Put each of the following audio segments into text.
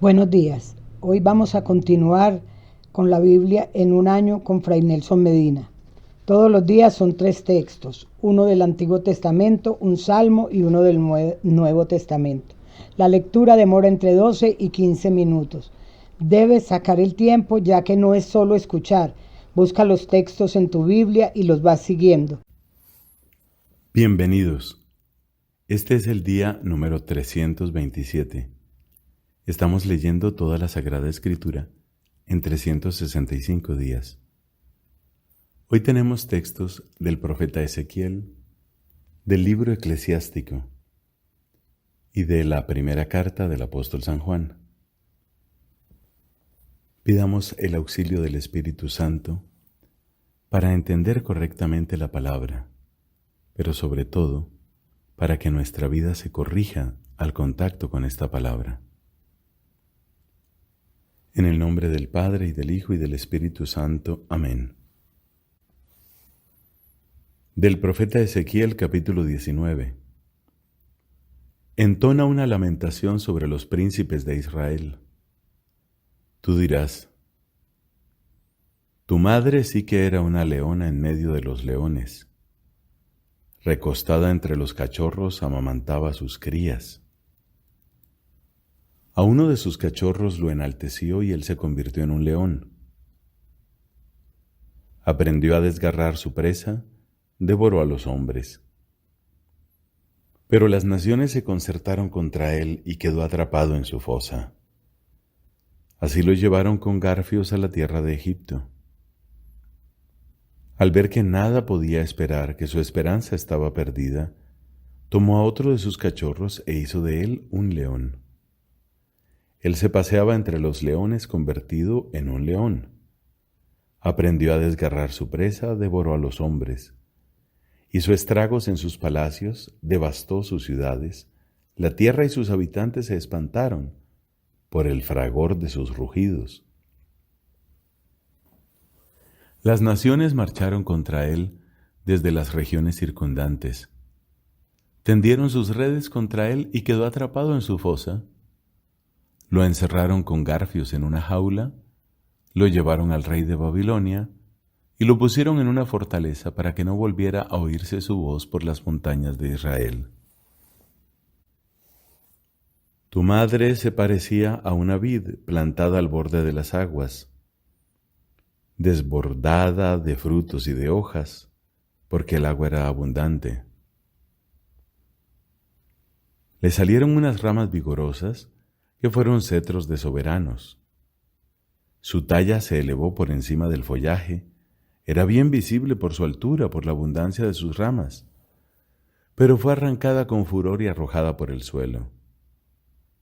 Buenos días. Hoy vamos a continuar con la Biblia en un año con Fray Nelson Medina. Todos los días son 3 textos, uno del Antiguo Testamento, un salmo y uno del Nuevo Testamento. La lectura demora entre 12 y 15 minutos. Debes sacar el tiempo ya que no es solo escuchar. Busca los textos en tu Biblia y los vas siguiendo. Bienvenidos. Este es el día número 327. Estamos leyendo toda la Sagrada Escritura en 365 días. Hoy tenemos textos del profeta Ezequiel, del libro eclesiástico y de la primera carta del apóstol San Juan. Pidamos el auxilio del Espíritu Santo para entender correctamente la palabra, pero sobre todo para que nuestra vida se corrija al contacto con esta palabra. En el nombre del Padre, y del Hijo, y del Espíritu Santo. Amén. Del profeta Ezequiel, capítulo 19. Entona una lamentación sobre los príncipes de Israel. Tú dirás: tu madre sí que era una leona en medio de los leones. Recostada entre los cachorros, amamantaba a sus crías. A uno de sus cachorros lo enalteció y él se convirtió en un león. Aprendió a desgarrar su presa, devoró a los hombres. Pero las naciones se concertaron contra él y quedó atrapado en su fosa. Así lo llevaron con garfios a la tierra de Egipto. Al ver que nada podía esperar, que su esperanza estaba perdida, tomó a otro de sus cachorros e hizo de él un león. Él se paseaba entre los leones convertido en un león. Aprendió a desgarrar su presa, devoró a los hombres. Hizo estragos en sus palacios, devastó sus ciudades. La tierra y sus habitantes se espantaron por el fragor de sus rugidos. Las naciones marcharon contra él desde las regiones circundantes. Tendieron sus redes contra él y quedó atrapado en su fosa. Lo encerraron con garfios en una jaula, lo llevaron al rey de Babilonia y lo pusieron en una fortaleza para que no volviera a oírse su voz por las montañas de Israel. Tu madre se parecía a una vid plantada al borde de las aguas, desbordada de frutos y de hojas, porque el agua era abundante. Le salieron unas ramas vigorosas que fueron cetros de soberanos. Su talla se elevó por encima del follaje, era bien visible por su altura, por la abundancia de sus ramas, pero fue arrancada con furor y arrojada por el suelo.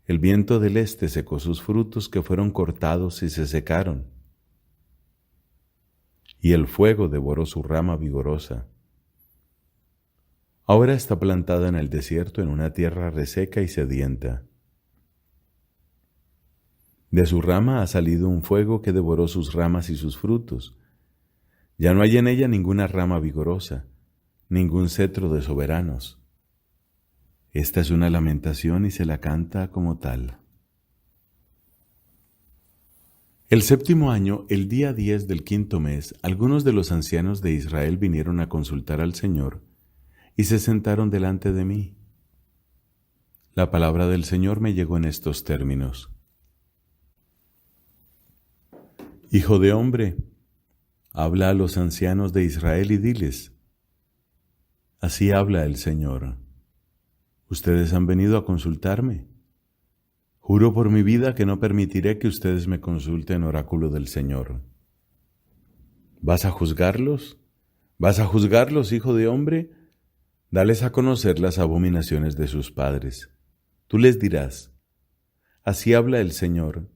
El viento del este secó sus frutos, que fueron cortados y se secaron, y el fuego devoró su rama vigorosa. Ahora está plantada en el desierto, en una tierra reseca y sedienta. De su rama ha salido un fuego que devoró sus ramas y sus frutos. Ya no hay en ella ninguna rama vigorosa, ningún cetro de soberanos. Esta es una lamentación y se la canta como tal. El séptimo año, el día 10 del quinto mes, algunos de los ancianos de Israel vinieron a consultar al Señor y se sentaron delante de mí. La palabra del Señor me llegó en estos términos. Hijo de hombre, habla a los ancianos de Israel y diles: así habla el Señor. Ustedes han venido a consultarme. Juro por mi vida que no permitiré que ustedes me consulten, oráculo del Señor. ¿Vas a juzgarlos? ¿Vas a juzgarlos, hijo de hombre? Dales a conocer las abominaciones de sus padres. Tú les dirás: así habla el Señor.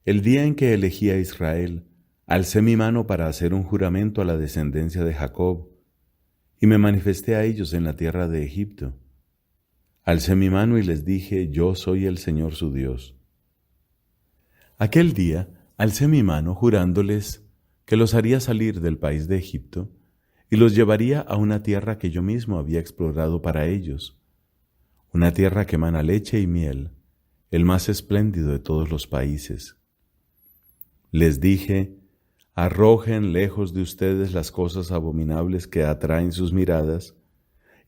El día en que elegí a Israel, alcé mi mano para hacer un juramento a la descendencia de Jacob, y me manifesté a ellos en la tierra de Egipto. Alcé mi mano y les dije: yo soy el Señor su Dios. Aquel día alcé mi mano jurándoles que los haría salir del país de Egipto y los llevaría a una tierra que yo mismo había explorado para ellos, una tierra que emana leche y miel, el más espléndido de todos los países. Les dije, arrojen lejos de ustedes las cosas abominables que atraen sus miradas,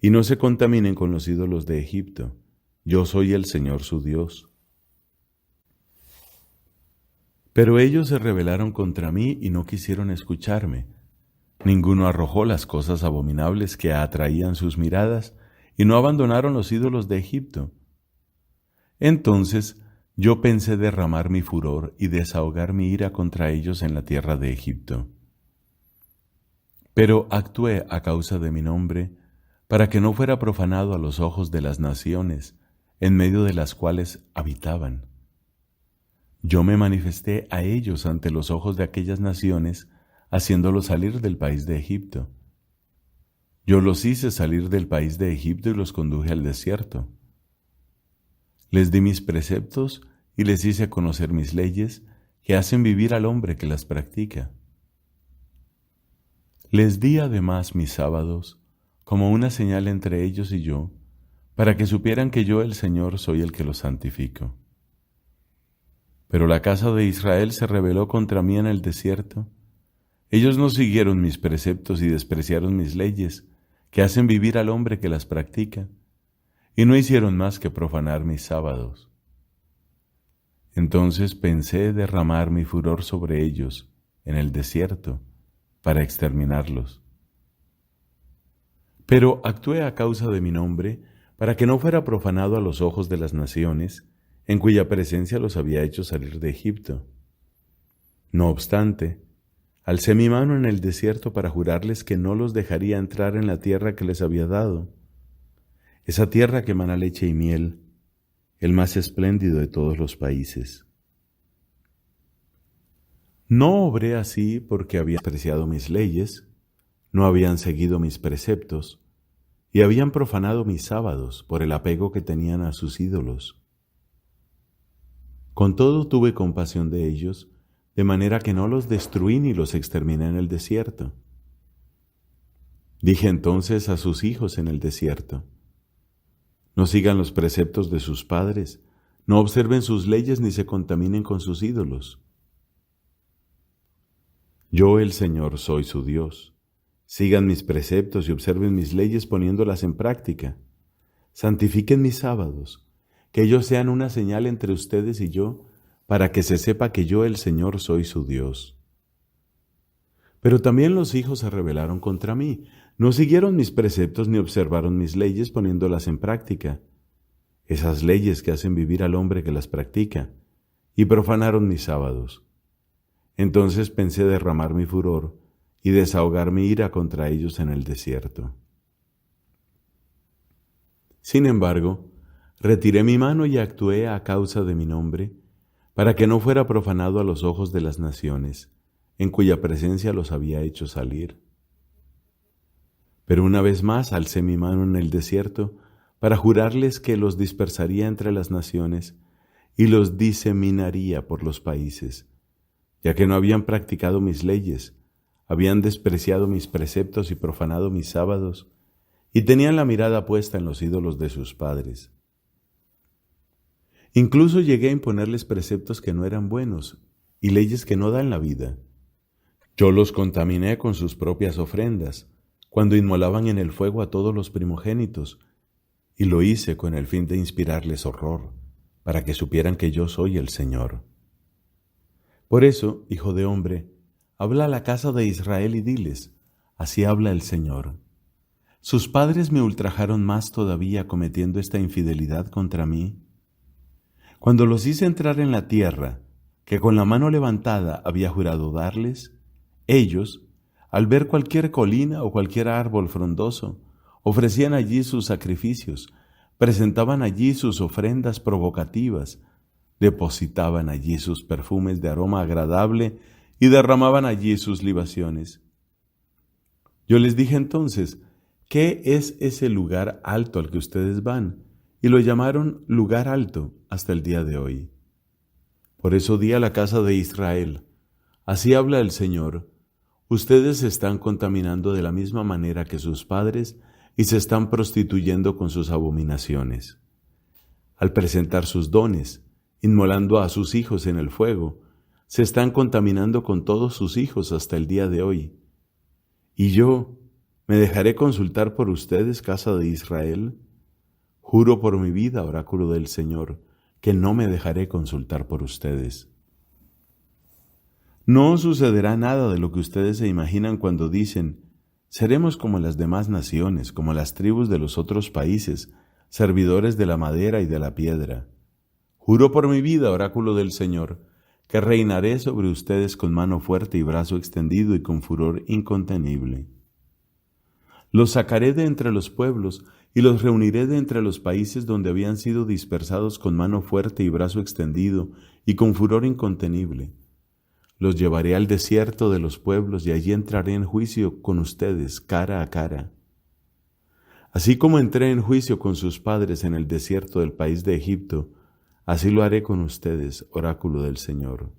y no se contaminen con los ídolos de Egipto. Yo soy el Señor su Dios. Pero ellos se rebelaron contra mí y no quisieron escucharme. Ninguno arrojó las cosas abominables que atraían sus miradas y no abandonaron los ídolos de Egipto. Entonces yo pensé derramar mi furor y desahogar mi ira contra ellos en la tierra de Egipto. Pero actué a causa de mi nombre, para que no fuera profanado a los ojos de las naciones, en medio de las cuales habitaban. Yo me manifesté a ellos ante los ojos de aquellas naciones, haciéndolos salir del país de Egipto. Yo los hice salir del país de Egipto y los conduje al desierto. Les di mis preceptos y les hice conocer mis leyes, que hacen vivir al hombre que las practica. Les di además mis sábados, como una señal entre ellos y yo, para que supieran que yo, el Señor, soy el que los santifico. Pero la casa de Israel se rebeló contra mí en el desierto. Ellos no siguieron mis preceptos y despreciaron mis leyes, que hacen vivir al hombre que las practica, y no hicieron más que profanar mis sábados. Entonces pensé derramar mi furor sobre ellos en el desierto para exterminarlos. Pero actué a causa de mi nombre para que no fuera profanado a los ojos de las naciones, en cuya presencia los había hecho salir de Egipto. No obstante, alcé mi mano en el desierto para jurarles que no los dejaría entrar en la tierra que les había dado, esa tierra que emana leche y miel, el más espléndido de todos los países. No obré así porque habían despreciado mis leyes, no habían seguido mis preceptos, y habían profanado mis sábados por el apego que tenían a sus ídolos. Con todo tuve compasión de ellos, de manera que no los destruí ni los exterminé en el desierto. Dije entonces a sus hijos en el desierto, no sigan los preceptos de sus padres, no observen sus leyes ni se contaminen con sus ídolos. Yo, el Señor, soy su Dios. Sigan mis preceptos y observen mis leyes poniéndolas en práctica. Santifiquen mis sábados, que ellos sean una señal entre ustedes y yo, para que se sepa que yo, el Señor, soy su Dios. Pero también los hijos se rebelaron contra mí, no siguieron mis preceptos ni observaron mis leyes poniéndolas en práctica, esas leyes que hacen vivir al hombre que las practica, y profanaron mis sábados. Entonces pensé derramar mi furor y desahogar mi ira contra ellos en el desierto. Sin embargo, retiré mi mano y actué a causa de mi nombre, para que no fuera profanado a los ojos de las naciones, en cuya presencia los había hecho salir. Pero una vez más alcé mi mano en el desierto, para jurarles que los dispersaría entre las naciones y los diseminaría por los países, ya que no habían practicado mis leyes, habían despreciado mis preceptos y profanado mis sábados, y tenían la mirada puesta en los ídolos de sus padres. Incluso llegué a imponerles preceptos que no eran buenos y leyes que no dan la vida. Yo los contaminé con sus propias ofrendas, cuando inmolaban en el fuego a todos los primogénitos, y lo hice con el fin de inspirarles horror, para que supieran que yo soy el Señor. Por eso, hijo de hombre, habla a la casa de Israel y diles, así habla el Señor. ¿Sus padres me ultrajaron más todavía cometiendo esta infidelidad contra mí? Cuando los hice entrar en la tierra, que con la mano levantada había jurado darles, ellos, al ver cualquier colina o cualquier árbol frondoso, ofrecían allí sus sacrificios, presentaban allí sus ofrendas provocativas, depositaban allí sus perfumes de aroma agradable y derramaban allí sus libaciones. Yo les dije entonces, ¿qué es ese lugar alto al que ustedes van? Y lo llamaron lugar alto hasta el día de hoy. Por eso di a la casa de Israel, así habla el Señor, ustedes se están contaminando de la misma manera que sus padres y se están prostituyendo con sus abominaciones. Al presentar sus dones, inmolando a sus hijos en el fuego, se están contaminando con todos sus hijos hasta el día de hoy. ¿Y yo me dejaré consultar por ustedes, casa de Israel? Juro por mi vida, oráculo del Señor, que no me dejaré consultar por ustedes. No sucederá nada de lo que ustedes se imaginan cuando dicen: seremos como las demás naciones, como las tribus de los otros países, servidores de la madera y de la piedra. Juro por mi vida, oráculo del Señor, que reinaré sobre ustedes con mano fuerte y brazo extendido y con furor incontenible. Los sacaré de entre los pueblos y los reuniré de entre los países donde habían sido dispersados con mano fuerte y brazo extendido y con furor incontenible. Los llevaré al desierto de los pueblos y allí entraré en juicio con ustedes cara a cara. Así como entré en juicio con sus padres en el desierto del país de Egipto, así lo haré con ustedes, oráculo del Señor.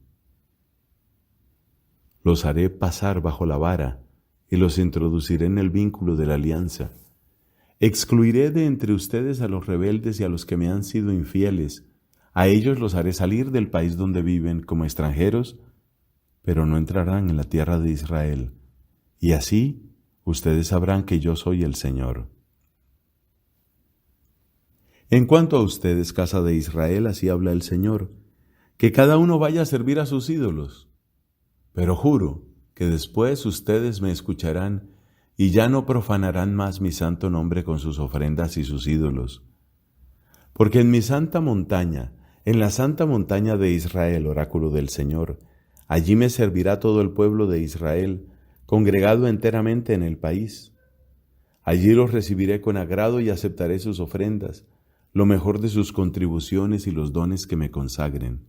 Los haré pasar bajo la vara y los introduciré en el vínculo de la alianza. Excluiré de entre ustedes a los rebeldes y a los que me han sido infieles. A ellos los haré salir del país donde viven como extranjeros, pero no entrarán en la tierra de Israel. Y así ustedes sabrán que yo soy el Señor. En cuanto a ustedes, casa de Israel, así habla el Señor, que cada uno vaya a servir a sus ídolos. Pero juro que después ustedes me escucharán y ya no profanarán más mi santo nombre con sus ofrendas y sus ídolos. Porque en mi santa montaña, en la santa montaña de Israel, oráculo del Señor, allí me servirá todo el pueblo de Israel, congregado enteramente en el país. Allí los recibiré con agrado y aceptaré sus ofrendas, lo mejor de sus contribuciones y los dones que me consagren.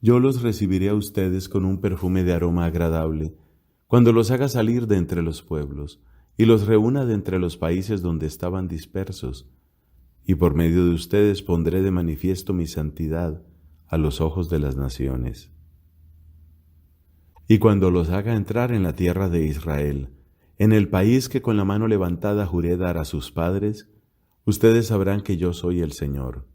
Yo los recibiré a ustedes con un perfume de aroma agradable, cuando los haga salir de entre los pueblos y los reúna de entre los países donde estaban dispersos, y por medio de ustedes pondré de manifiesto mi santidad a los ojos de las naciones. Y cuando los haga entrar en la tierra de Israel, en el país que con la mano levantada juré dar a sus padres, ustedes sabrán que yo soy el Señor.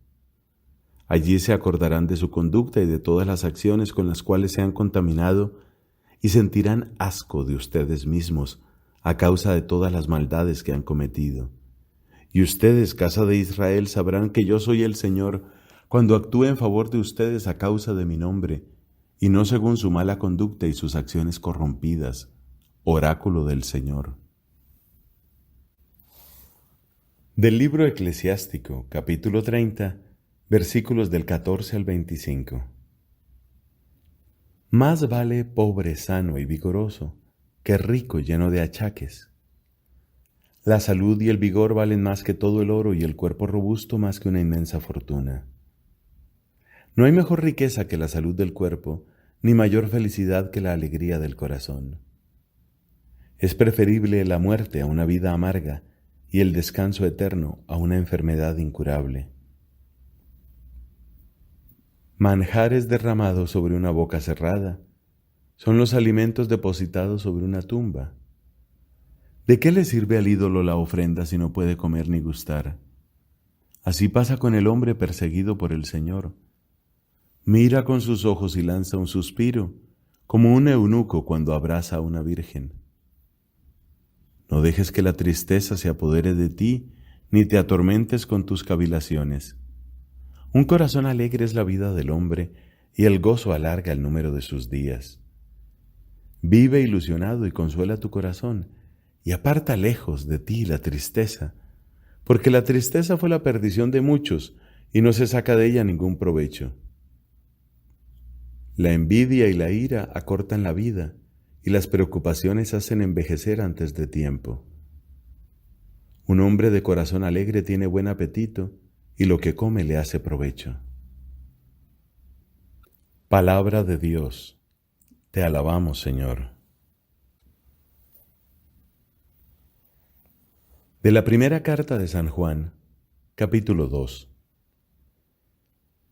Allí se acordarán de su conducta y de todas las acciones con las cuales se han contaminado y sentirán asco de ustedes mismos a causa de todas las maldades que han cometido. Y ustedes, casa de Israel, sabrán que yo soy el Señor cuando actúe en favor de ustedes a causa de mi nombre y no según su mala conducta y sus acciones corrompidas, oráculo del Señor. Del libro Eclesiástico, capítulo 30, versículos del 14 al 25. Más vale pobre sano y vigoroso que rico lleno de achaques. La salud y el vigor valen más que todo el oro y el cuerpo robusto más que una inmensa fortuna. No hay mejor riqueza que la salud del cuerpo, ni mayor felicidad que la alegría del corazón. Es preferible la muerte a una vida amarga y el descanso eterno a una enfermedad incurable. Manjares derramados sobre una boca cerrada son los alimentos depositados sobre una tumba. ¿De qué le sirve al ídolo la ofrenda si no puede comer ni gustar? Así pasa con el hombre perseguido por el Señor. Mira con sus ojos y lanza un suspiro, como un eunuco cuando abraza a una virgen. No dejes que la tristeza se apodere de ti, ni te atormentes con tus cavilaciones. Un corazón alegre es la vida del hombre, y el gozo alarga el número de sus días. Vive ilusionado y consuela tu corazón, y aparta lejos de ti la tristeza, porque la tristeza fue la perdición de muchos, y no se saca de ella ningún provecho. La envidia y la ira acortan la vida, y las preocupaciones hacen envejecer antes de tiempo. Un hombre de corazón alegre tiene buen apetito, y lo que come le hace provecho. Palabra de Dios. Te alabamos, Señor. De la primera carta de San Juan, capítulo 2.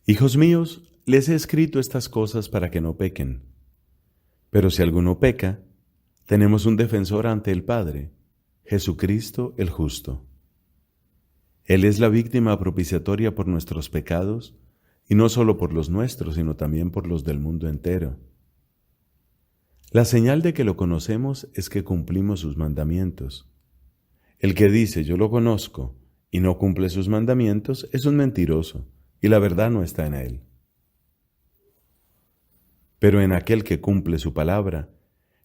Hijos míos, les he escrito estas cosas para que no pequen. Pero si alguno peca, tenemos un defensor ante el Padre, Jesucristo el justo. Él es la víctima propiciatoria por nuestros pecados, y no solo por los nuestros, sino también por los del mundo entero. La señal de que lo conocemos es que cumplimos sus mandamientos. El que dice yo lo conozco y no cumple sus mandamientos es un mentiroso, y la verdad no está en él. Pero en aquel que cumple su palabra,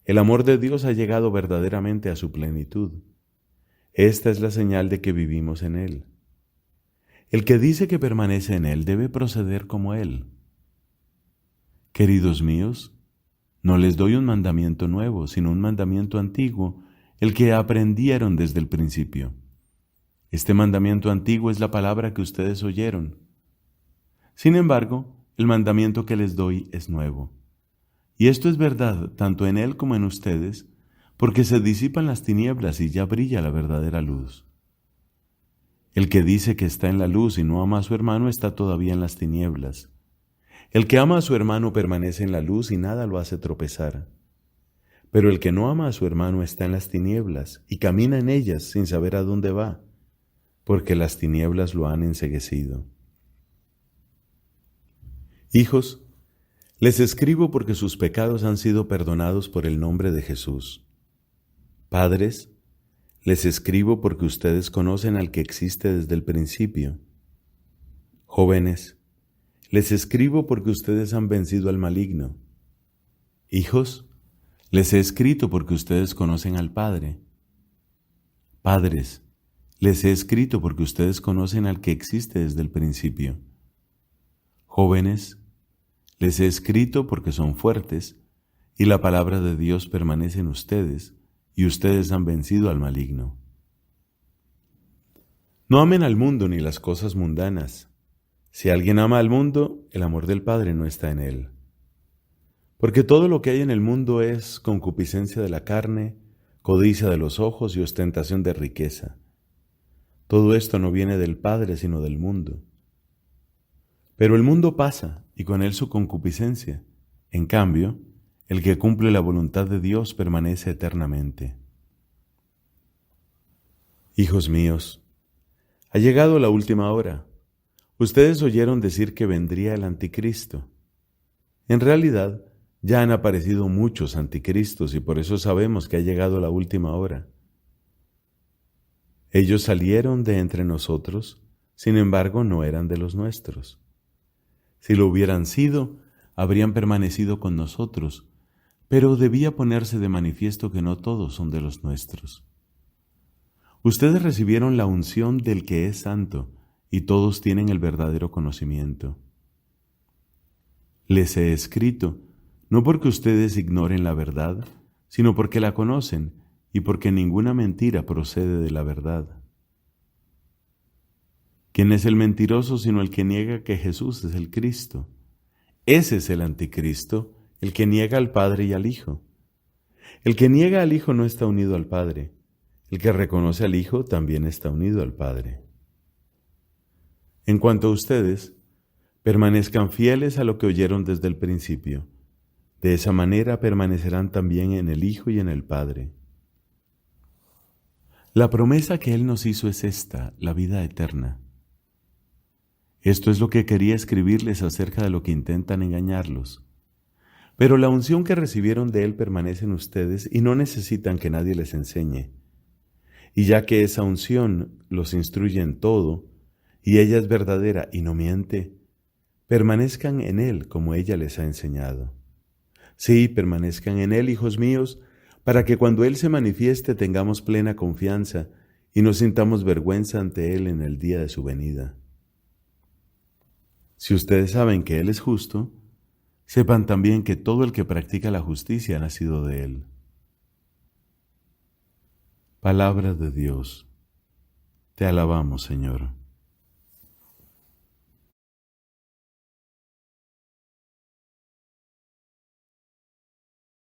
el amor de Dios ha llegado verdaderamente a su plenitud. Esta es la señal de que vivimos en Él. El que dice que permanece en Él debe proceder como Él. Queridos míos, no les doy un mandamiento nuevo, sino un mandamiento antiguo, el que aprendieron desde el principio. Este mandamiento antiguo es la palabra que ustedes oyeron. Sin embargo, el mandamiento que les doy es nuevo. Y esto es verdad tanto en Él como en ustedes, porque se disipan las tinieblas y ya brilla la verdadera luz. El que dice que está en la luz y no ama a su hermano está todavía en las tinieblas. El que ama a su hermano permanece en la luz y nada lo hace tropezar. Pero el que no ama a su hermano está en las tinieblas y camina en ellas sin saber a dónde va, porque las tinieblas lo han enceguecido. Hijos, les escribo porque sus pecados han sido perdonados por el nombre de Jesús. Padres, les escribo porque ustedes conocen al que existe desde el principio. Jóvenes, les escribo porque ustedes han vencido al maligno. Hijos, les he escrito porque ustedes conocen al Padre. Padres, les he escrito porque ustedes conocen al que existe desde el principio. Jóvenes, les he escrito porque son fuertes y la palabra de Dios permanece en ustedes y ustedes han vencido al maligno. No amen al mundo ni las cosas mundanas. Si alguien ama al mundo, el amor del Padre no está en él. Porque todo lo que hay en el mundo es concupiscencia de la carne, codicia de los ojos y ostentación de riqueza. Todo esto no viene del Padre, sino del mundo. Pero el mundo pasa, y con él su concupiscencia. En cambio, el que cumple la voluntad de Dios permanece eternamente. Hijos míos, ha llegado la última hora. Ustedes oyeron decir que vendría el anticristo. En realidad, ya han aparecido muchos anticristos y por eso sabemos que ha llegado la última hora. Ellos salieron de entre nosotros, sin embargo no eran de los nuestros. Si lo hubieran sido, habrían permanecido con nosotros, pero debía ponerse de manifiesto que no todos son de los nuestros. Ustedes recibieron la unción del que es santo, y todos tienen el verdadero conocimiento. Les he escrito, no porque ustedes ignoren la verdad, sino porque la conocen, y porque ninguna mentira procede de la verdad. ¿Quién es el mentiroso sino el que niega que Jesús es el Cristo? Ese es el anticristo, el que niega al Padre y al Hijo. El que niega al Hijo no está unido al Padre. El que reconoce al Hijo también está unido al Padre. En cuanto a ustedes, permanezcan fieles a lo que oyeron desde el principio. De esa manera permanecerán también en el Hijo y en el Padre. La promesa que Él nos hizo es esta, la vida eterna. Esto es lo que quería escribirles acerca de lo que intentan engañarlos. Pero la unción que recibieron de Él permanece en ustedes y no necesitan que nadie les enseñe. Y ya que esa unción los instruye en todo, y ella es verdadera y no miente, permanezcan en Él como ella les ha enseñado. Sí, permanezcan en Él, hijos míos, para que cuando Él se manifieste tengamos plena confianza y no sintamos vergüenza ante Él en el día de su venida. Si ustedes saben que Él es justo, sepan también que todo el que practica la justicia ha nacido de Él. Palabra de Dios. Te alabamos, Señor.